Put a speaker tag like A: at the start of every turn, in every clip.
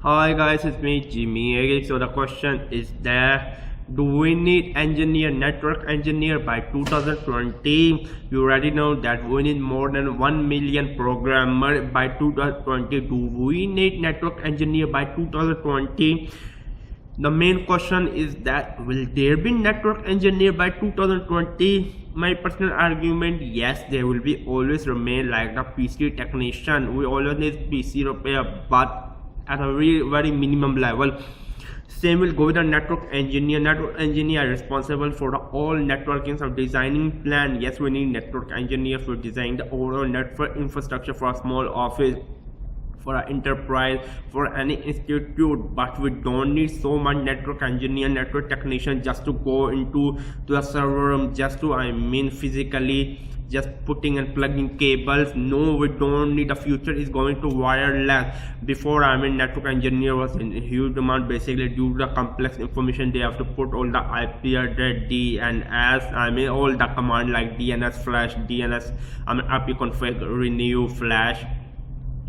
A: Hi guys, it's me Jimmy. Okay, so the question is there: do we need network engineer by 2020? You already know that we need more than 1 million programmer by 2020. Do we need network engineer by 2020? The main question is that will there be network engineer by 2020? My personal argument, yes, there will be always remain like the PC technician. We always need PC repair, but at a very minimum level. Same will go with the network engineer. Network engineer responsible for the all networking of designing plan. Yes, we need network engineer for designing the overall network infrastructure for a small office, for an enterprise, for any institute, but we don't need so much network engineer, network technician just to go into the server room, just to physically just putting and plugging cables. No, we don't need. The future is going to wireless. Before network engineer was in huge demand, basically due to the complex information they have to put all the IP address, DNS, all the command like DNS flash, DNS IP config, renew, flash.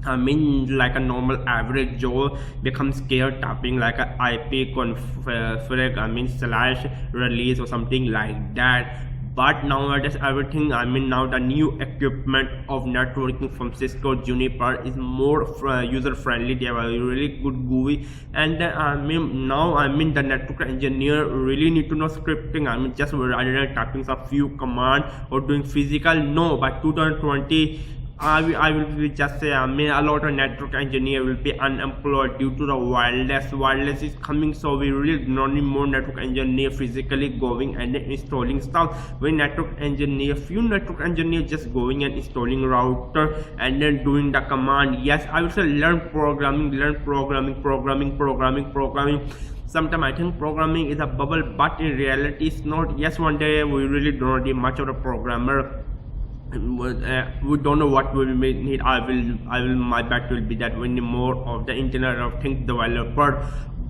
A: Like a normal average Joe becomes scared tapping like a IP config, slash release or something like that. But nowadays everything, now the new equipment of networking from Cisco, Juniper is more user friendly. They have a really good GUI, and now the network engineer really need to know scripting. Just rather than typing a few commands or doing physical. No, by 2020 I will just say a lot of network engineer will be unemployed due to the wireless. Wireless is coming, so we really don't need more network engineer physically going and installing stuff. When network engineer, few network engineer just going and installing router and then doing the command. Yes, I will say learn programming. Sometimes I think programming is a bubble, but in reality it's not. Yes, one day we really don't need much of a programmer. We don't know what we may need. My bet will be that we need more of the Internet of Things developer.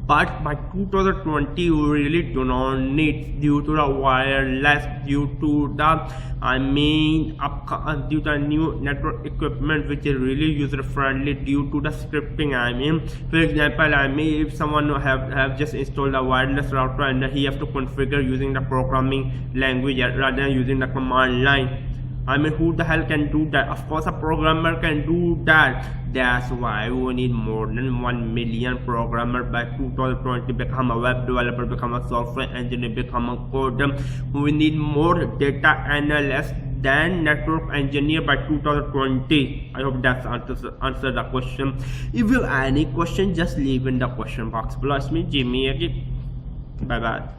A: But by 2020 we really do not need, due to the wireless, due to the due to the new network equipment which is really user friendly, due to the scripting. For example, if someone have just installed a wireless router and he have to configure using the programming language rather than using the command line. Who the hell can do that? Of course a programmer can do that. That's why we need more than 1 million programmer by 2020. Become a web developer, become a software engineer, become a coder. We need more data analysts than network engineer by 2020. I hope that's answer the question. If you have any question, just leave in the question box below. It's me Jimmy again. Bye bye.